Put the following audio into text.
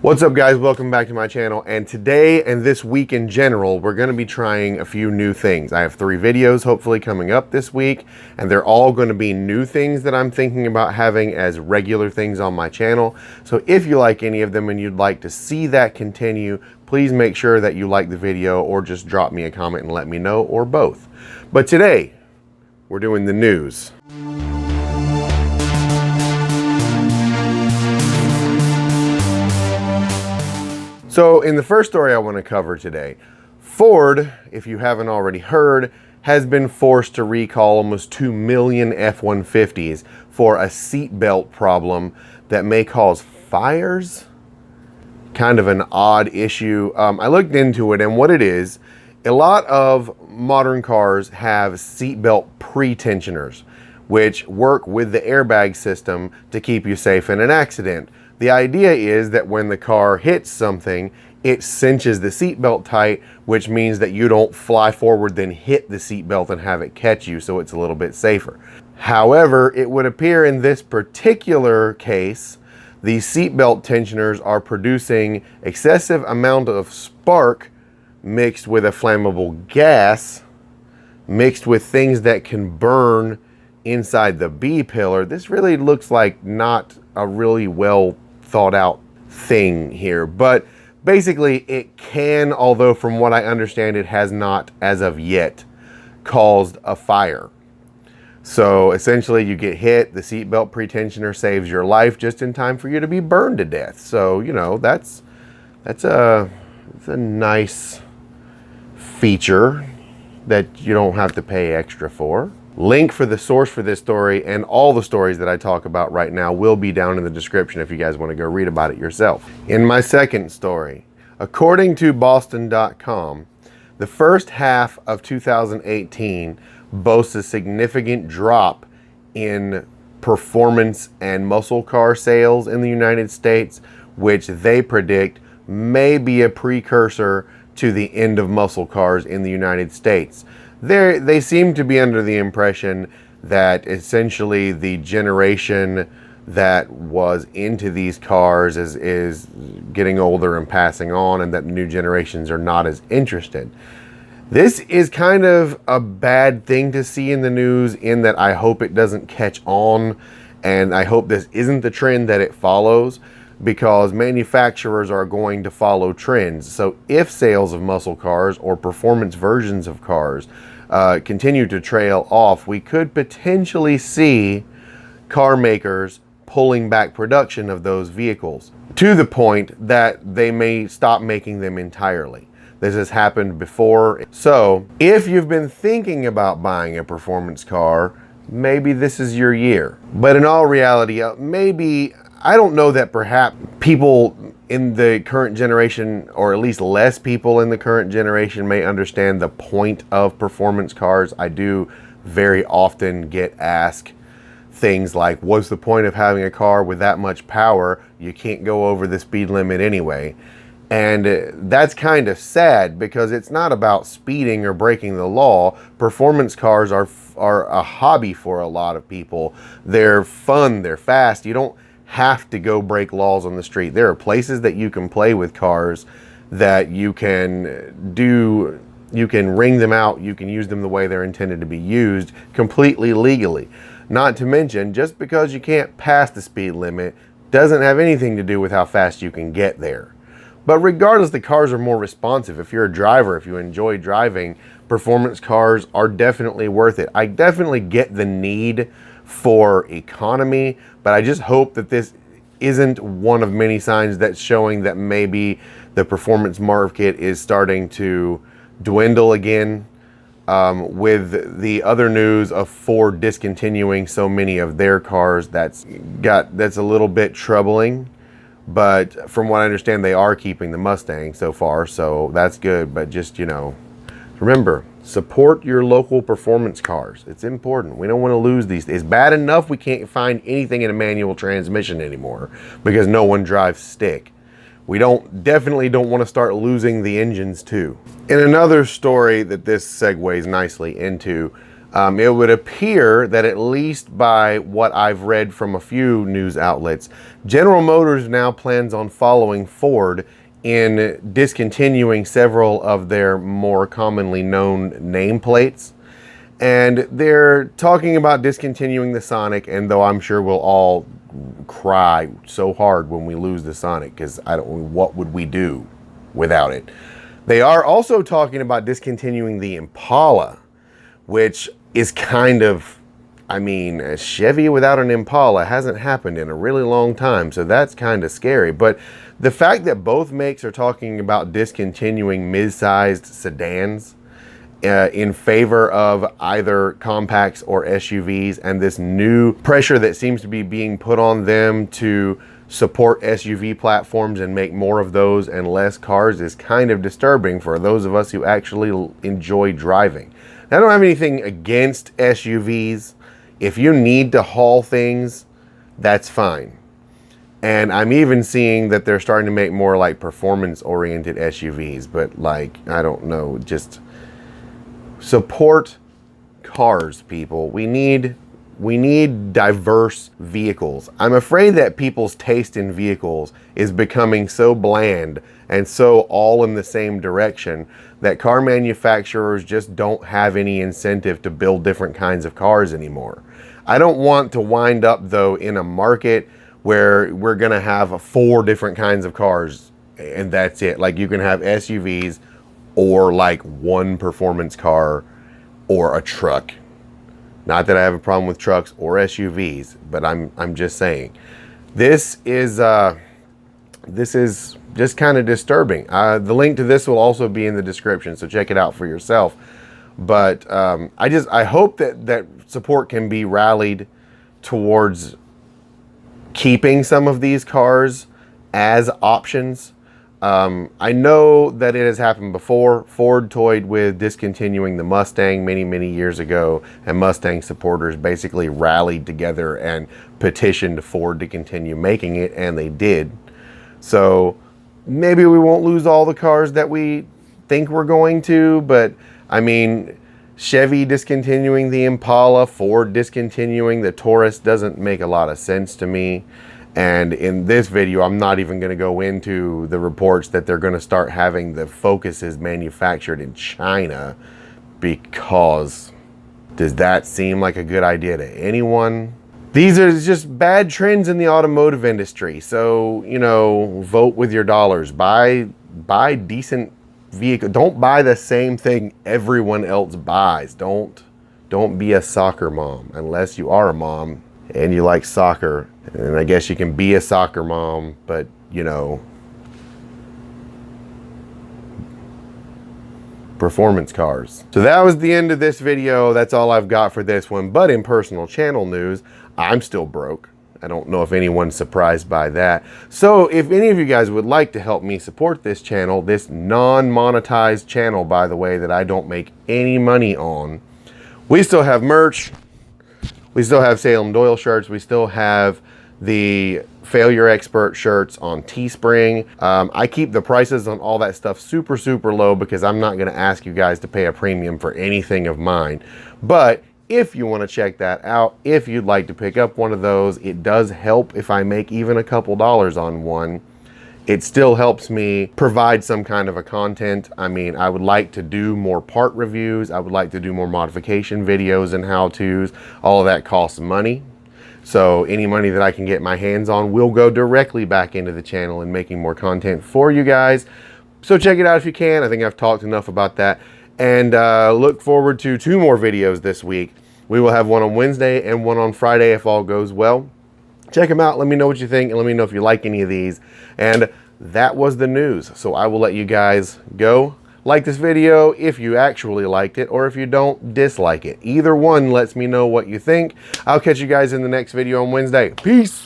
What's up, guys? Welcome back to my channel. And today and this week in general, we're going to be trying a few new things. I have 3 videos hopefully coming up this week, and they're all going to be new things that I'm thinking about having as regular things on my channel. So if you like any of them and you'd like to see that continue, please make sure that you like the video or just drop me a comment and let me know, or both. But today we're doing the news. So in the first story I want to cover today, Ford, if you haven't already heard, has been forced to recall almost 2 million F-150s for a seatbelt problem that may cause fires. Kind of an odd issue. I looked into it, and what it is, a lot of modern cars have seatbelt pre-tensioners, which work with the airbag system to keep you safe in an accident. The idea is that when the car hits something, it cinches the seatbelt tight, which means that you don't fly forward, then hit the seatbelt and have it catch you, so it's a little bit safer. However, it would appear in this particular case, these seatbelt tensioners are producing excessive amount of spark mixed with a flammable gas, mixed with things that can burn inside the B-pillar. This really looks like not a really well thought out thing here, but basically it can, although from what I understand it has not as of yet caused a fire. So essentially you get hit, the seatbelt pretensioner saves your life just in time for you to be burned to death. So, you know, that's a nice feature that you don't have to pay extra for. Link for the source for this story and all the stories that I talk about right now will be down in the description if you guys want to go read about it yourself. In my second story, according to Boston.com, the first half of 2018 boasts a significant drop in performance and muscle car sales in the United States, which they predict may be a precursor to the end of muscle cars in the United States. They seem to be under the impression that essentially the generation that was into these cars is getting older and passing on, and that new generations are not as interested. This is kind of a bad thing to see in the news, in that I hope it doesn't catch on, and I hope this isn't the trend that it follows, because manufacturers are going to follow trends. So if sales of muscle cars or performance versions of cars continue to trail off, we could potentially see car makers pulling back production of those vehicles to the point that they may stop making them entirely. This has happened before. So if you've been thinking about buying a performance car, maybe this is your year. But in all reality, maybe, I don't know that perhaps people in the current generation, or at least less people in the current generation, may understand the point of performance cars. I do very often get asked things like, what's the point of having a car with that much power? You can't go over the speed limit anyway. And that's kind of sad, because it's not about speeding or breaking the law. Performance cars are a hobby for a lot of people. They're fun, they're fast. You don't have to go break laws on the street. There are places that you can play with cars that you can do. You can ring them out, you can use them the way they're intended to be used, completely legally. Not to mention, just because you can't pass the speed limit doesn't have anything to do with how fast you can get there. But regardless, the cars are more responsive. If you're a driver, if you enjoy driving, performance cars are definitely worth it. I definitely get the need for economy, but I just hope that this isn't one of many signs that's showing that maybe the performance market is starting to dwindle again, with the other news of Ford discontinuing so many of their cars. That's a little bit troubling. But from what I understand, they are keeping the Mustang so far, so that's good. But just, you know, remember, support your local performance cars. It's important. We don't want to lose these. It's bad enough we can't find anything in a manual transmission anymore because no one drives stick. We definitely don't want to start losing the engines too. In another story that this segues nicely into, It would appear that, at least by what I've read from a few news outlets, General Motors now plans on following Ford in discontinuing several of their more commonly known nameplates. And they're talking about discontinuing the Sonic, and though I'm sure we'll all cry so hard when we lose the Sonic, because what would we do without it? They are also talking about discontinuing the Impala, which is kind of, I mean, a Chevy without an Impala hasn't happened in a really long time, so that's kind of scary. But the fact that both makes are talking about discontinuing mid-sized sedans in favor of either compacts or SUVs, and this new pressure that seems to be being put on them to support SUV platforms and make more of those and less cars, is kind of disturbing for those of us who actually enjoy driving. I don't have anything against SUVs. If you need to haul things, that's fine. And I'm even seeing that they're starting to make more like performance-oriented SUVs, but like, I don't know, just support cars, people. We need diverse vehicles. I'm afraid that people's taste in vehicles is becoming so bland and so all in the same direction that car manufacturers just don't have any incentive to build different kinds of cars anymore. I don't want to wind up, though, in a market where we're gonna have 4 different kinds of cars and that's it. Like, you can have SUVs or like one performance car or a truck. Not that I have a problem with trucks or SUVs, but I'm just saying, this is just kind of disturbing. The link to this will also be in the description, so check it out for yourself. But I hope that support can be rallied towards keeping some of these cars as options. I know that it has happened before. Ford toyed with discontinuing the Mustang many years ago, and Mustang supporters basically rallied together and petitioned Ford to continue making it, and they did. So maybe we won't lose all the cars that we think we're going to, but I mean, Chevy discontinuing the Impala, Ford discontinuing the Taurus doesn't make a lot of sense to me. And in this video, I'm not even going to go into the reports that they're going to start having the Focuses manufactured in China, because does that seem like a good idea to anyone? These are just bad trends in the automotive industry. So, you know, vote with your dollars. Buy decent vehicle. Don't buy the same thing everyone else buys. Don't be a soccer mom, unless you are a mom and you like soccer. And I guess you can be a soccer mom, but, you know, performance cars. So that was the end of this video. That's all I've got for this one. But in personal channel news, I'm still broke. I don't know if anyone's surprised by that. So if any of you guys would like to help me support this channel, this non-monetized channel, by the way, that I don't make any money on, we still have merch. We still have Salem Doyle shirts. We still have the Failure Expert shirts on Teespring. I keep the prices on all that stuff super low, because I'm not going to ask you guys to pay a premium for anything of mine. But if you want to check that out, if you'd like to pick up one of those, it does help if I make even a couple dollars on one. It still helps me provide some kind of a content. I mean, I would like to do more part reviews. I would like to do more modification videos and how-tos. All of that costs money. So any money that I can get my hands on will go directly back into the channel and making more content for you guys. So check it out if you can. I think I've talked enough about that. And look forward to 2 more videos this week. We will have one on Wednesday and one on Friday if all goes well. Check them out. Let me know what you think, and let me know if you like any of these. And that was the news. So I will let you guys go. Like this video if you actually liked it, or if you don't, dislike it. Either one lets me know what you think. I'll catch you guys in the next video on Wednesday. Peace.